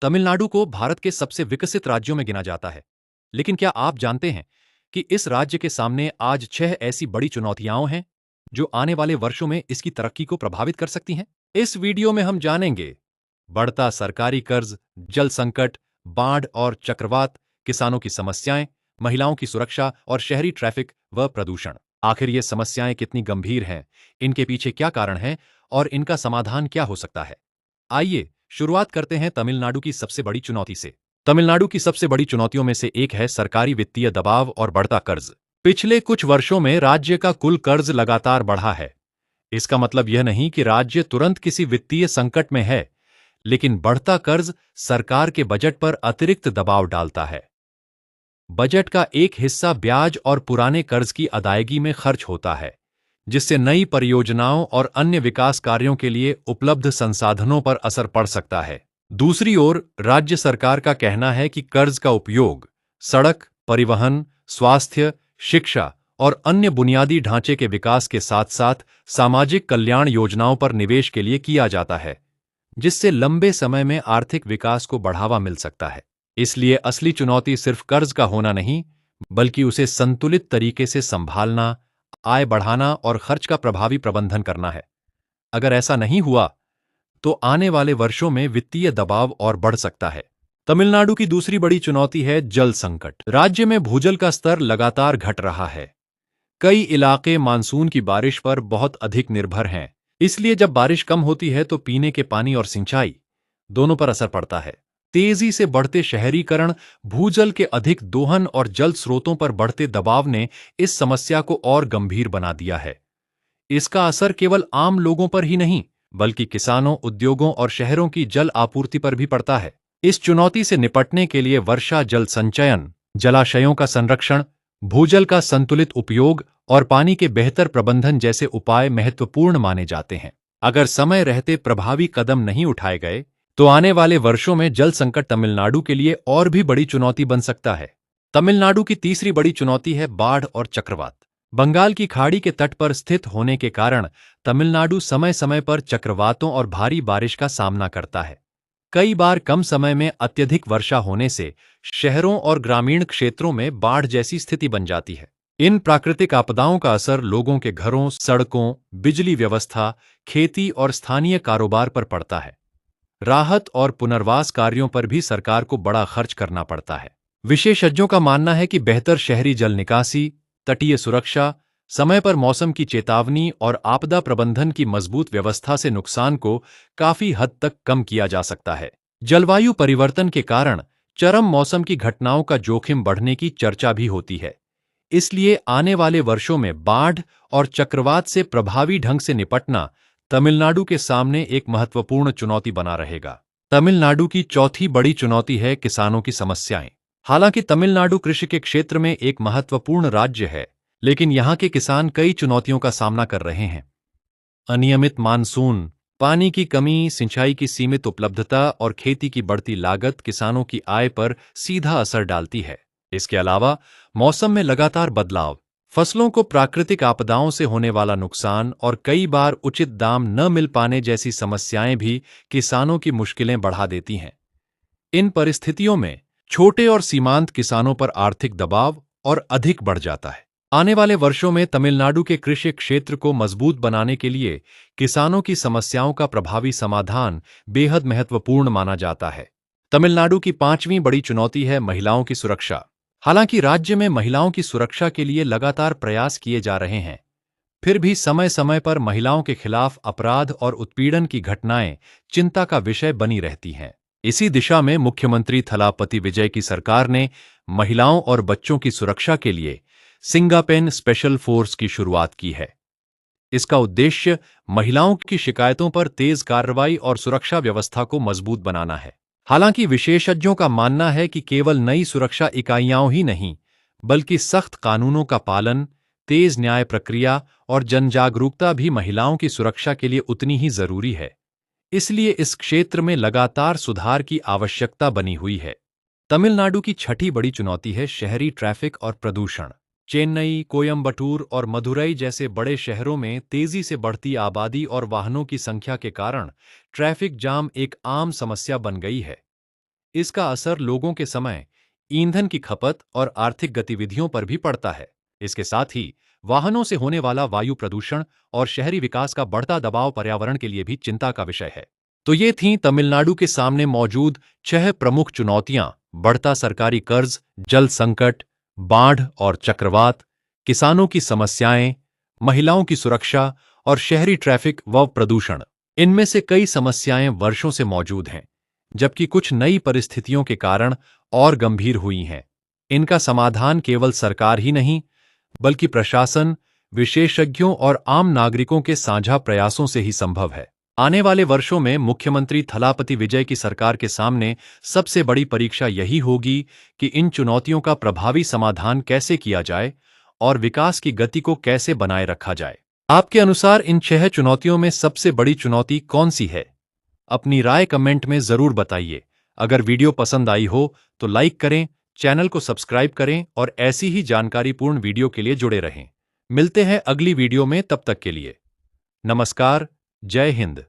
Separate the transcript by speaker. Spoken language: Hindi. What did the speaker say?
Speaker 1: तमिलनाडु को भारत के सबसे विकसित राज्यों में गिना जाता है। लेकिन क्या आप जानते हैं कि इस राज्य के सामने आज 6 ऐसी बड़ी चुनौतियां हैं जो आने वाले वर्षों में इसकी तरक्की को प्रभावित कर सकती हैं? इस वीडियो में हम जानेंगे बढ़ता सरकारी कर्ज, जल संकट, बाढ़ और चक्रवात, किसानों की समस्याएं, महिलाओं की सुरक्षा और शहरी ट्रैफिक व प्रदूषण। आखिर ये समस्याएं कितनी गंभीर हैं, इनके पीछे क्या कारण है और इनका समाधान क्या हो सकता है? आइए शुरुआत करते हैं तमिलनाडु की सबसे बड़ी चुनौती से। तमिलनाडु की सबसे बड़ी चुनौतियों में से एक है सरकारी वित्तीय दबाव और बढ़ता कर्ज। पिछले कुछ वर्षों में राज्य का कुल कर्ज लगातार बढ़ा है। इसका मतलब यह नहीं कि राज्य तुरंत किसी वित्तीय संकट में है, लेकिन बढ़ता कर्ज सरकार के बजट पर अतिरिक्त दबाव डालता है। बजट का एक हिस्सा ब्याज और पुराने कर्ज की अदायगी में खर्च होता है, जिससे नई परियोजनाओं और अन्य विकास कार्यों के लिए उपलब्ध संसाधनों पर असर पड़ सकता है। दूसरी ओर, राज्य सरकार का कहना है कि कर्ज का उपयोग सड़क, परिवहन, स्वास्थ्य, शिक्षा और अन्य बुनियादी ढांचे के विकास के साथ-साथ सामाजिक कल्याण योजनाओं पर निवेश के लिए किया जाता है, जिससे लंबे समय में आर्थिक विकास को बढ़ावा मिल सकता है। इसलिए असली चुनौती सिर्फ कर्ज का होना नहीं, बल्कि उसे संतुलित तरीके से संभालना, आय बढ़ाना और खर्च का प्रभावी प्रबंधन करना है। अगर ऐसा नहीं हुआ, तो आने वाले वर्षों में वित्तीय दबाव और बढ़ सकता है। तमिलनाडु की दूसरी बड़ी चुनौती है जल संकट। राज्य में भूजल का स्तर लगातार घट रहा है। कई इलाके मानसून की बारिश पर बहुत अधिक निर्भर हैं। इसलिए जब बारिश कम होती है तो पीने के पानी और सिंचाई दोनों पर असर पड़ता है। तेजी से बढ़ते शहरीकरण, भूजल के अधिक दोहन और जल स्रोतों पर बढ़ते दबाव ने इस समस्या को और गंभीर बना दिया है। इसका असर केवल आम लोगों पर ही नहीं, बल्कि किसानों, उद्योगों और शहरों की जल आपूर्ति पर भी पड़ता है। इस चुनौती से निपटने के लिए वर्षा जल संचयन, जलाशयों का संरक्षण, भूजल का संतुलित उपयोग और पानी के बेहतर प्रबंधन जैसे उपाय महत्वपूर्ण माने जाते हैं। अगर समय रहते प्रभावी कदम नहीं उठाए गए, तो आने वाले वर्षों में जल संकट तमिलनाडु के लिए और भी बड़ी चुनौती बन सकता है। तमिलनाडु की तीसरी बड़ी चुनौती है बाढ़ और चक्रवात। बंगाल की खाड़ी के तट पर स्थित होने के कारण तमिलनाडु समय समय पर चक्रवातों और भारी बारिश का सामना करता है। कई बार कम समय में अत्यधिक वर्षा होने से शहरों और ग्रामीण क्षेत्रों में बाढ़ जैसी स्थिति बन जाती है। इन प्राकृतिक आपदाओं का असर लोगों के घरों, सड़कों, बिजली व्यवस्था, खेती और स्थानीय कारोबार पर पड़ता है। राहत और पुनर्वास कार्यों पर भी सरकार को बड़ा खर्च करना पड़ता है। विशेषज्ञों का मानना है कि बेहतर शहरी जल निकासी, तटीय सुरक्षा, समय पर मौसम की चेतावनी और आपदा प्रबंधन की मजबूत व्यवस्था से नुकसान को काफी हद तक कम किया जा सकता है। जलवायु परिवर्तन के कारण चरम मौसम की घटनाओं का जोखिम बढ़ने की चर्चा भी होती है। इसलिए आने वाले वर्षों में बाढ़ और चक्रवात से प्रभावी ढंग से निपटना तमिलनाडु के सामने एक महत्वपूर्ण चुनौती बना रहेगा। तमिलनाडु की चौथी बड़ी चुनौती है किसानों की समस्याएं। हालांकि तमिलनाडु कृषि के क्षेत्र में एक महत्वपूर्ण राज्य है, लेकिन यहाँ के किसान कई चुनौतियों का सामना कर रहे हैं। अनियमित मानसून, पानी की कमी, सिंचाई की सीमित उपलब्धता और खेती की बढ़ती लागत किसानों की आय पर सीधा असर डालती है। इसके अलावा मौसम में लगातार बदलाव, फसलों को प्राकृतिक आपदाओं से होने वाला नुकसान और कई बार उचित दाम न मिल पाने जैसी समस्याएं भी किसानों की मुश्किलें बढ़ा देती हैं। इन परिस्थितियों में छोटे और सीमांत किसानों पर आर्थिक दबाव और अधिक बढ़ जाता है। आने वाले वर्षों में तमिलनाडु के कृषि क्षेत्र को मजबूत बनाने के लिए किसानों की समस्याओं का प्रभावी समाधान बेहद महत्वपूर्ण माना जाता है। तमिलनाडु की पांचवीं बड़ी चुनौती है महिलाओं की सुरक्षा। हालांकि राज्य में महिलाओं की सुरक्षा के लिए लगातार प्रयास किए जा रहे हैं, फिर भी समय समय पर महिलाओं के खिलाफ अपराध और उत्पीड़न की घटनाएं चिंता का विषय बनी रहती हैं। इसी दिशा में मुख्यमंत्री थलापति विजय की सरकार ने महिलाओं और बच्चों की सुरक्षा के लिए सिंगापेन स्पेशल फोर्स की शुरुआत की है। इसका उद्देश्य महिलाओं की शिकायतों पर तेज कार्रवाई और सुरक्षा व्यवस्था को मजबूत बनाना है। हालांकि विशेषज्ञों का मानना है कि केवल नई सुरक्षा इकाइयां ही नहीं, बल्कि सख्त कानूनों का पालन, तेज न्याय प्रक्रिया और जनजागरूकता भी महिलाओं की सुरक्षा के लिए उतनी ही जरूरी है। इसलिए इस क्षेत्र में लगातार सुधार की आवश्यकता बनी हुई है। तमिलनाडु की छठी बड़ी चुनौती है शहरी ट्रैफिक और प्रदूषण। चेन्नई, कोयम्बटूर और मदुरई जैसे बड़े शहरों में तेजी से बढ़ती आबादी और वाहनों की संख्या के कारण ट्रैफिक जाम एक आम समस्या बन गई है। इसका असर लोगों के समय, ईंधन की खपत और आर्थिक गतिविधियों पर भी पड़ता है। इसके साथ ही वाहनों से होने वाला वायु प्रदूषण और शहरी विकास का बढ़ता दबाव पर्यावरण के लिए भी चिंता का विषय है। तो ये थीं तमिलनाडु के सामने मौजूद 6 प्रमुख चुनौतियां: बढ़ता सरकारी कर्ज, जल संकट, बाढ़ और चक्रवात, किसानों की समस्याएं, महिलाओं की सुरक्षा और शहरी ट्रैफिक व प्रदूषण। इनमें से कई समस्याएं वर्षों से मौजूद हैं, जबकि कुछ नई परिस्थितियों के कारण और गंभीर हुई हैं। इनका समाधान केवल सरकार ही नहीं, बल्कि प्रशासन, विशेषज्ञों और आम नागरिकों के साझा प्रयासों से ही संभव है। आने वाले वर्षों में मुख्यमंत्री थलापति विजय की सरकार के सामने सबसे बड़ी परीक्षा यही होगी कि इन चुनौतियों का प्रभावी समाधान कैसे किया जाए और विकास की गति को कैसे बनाए रखा जाए। आपके अनुसार इन 6 चुनौतियों में सबसे बड़ी चुनौती कौन सी है? अपनी राय कमेंट में जरूर बताइए। अगर वीडियो पसंद आई हो तो लाइक करें, चैनल को सब्सक्राइब करें और ऐसी ही जानकारीपूर्ण वीडियो के लिए जुड़े रहें। मिलते हैं अगली वीडियो में, तब तक के लिए नमस्कार। जय हिंद।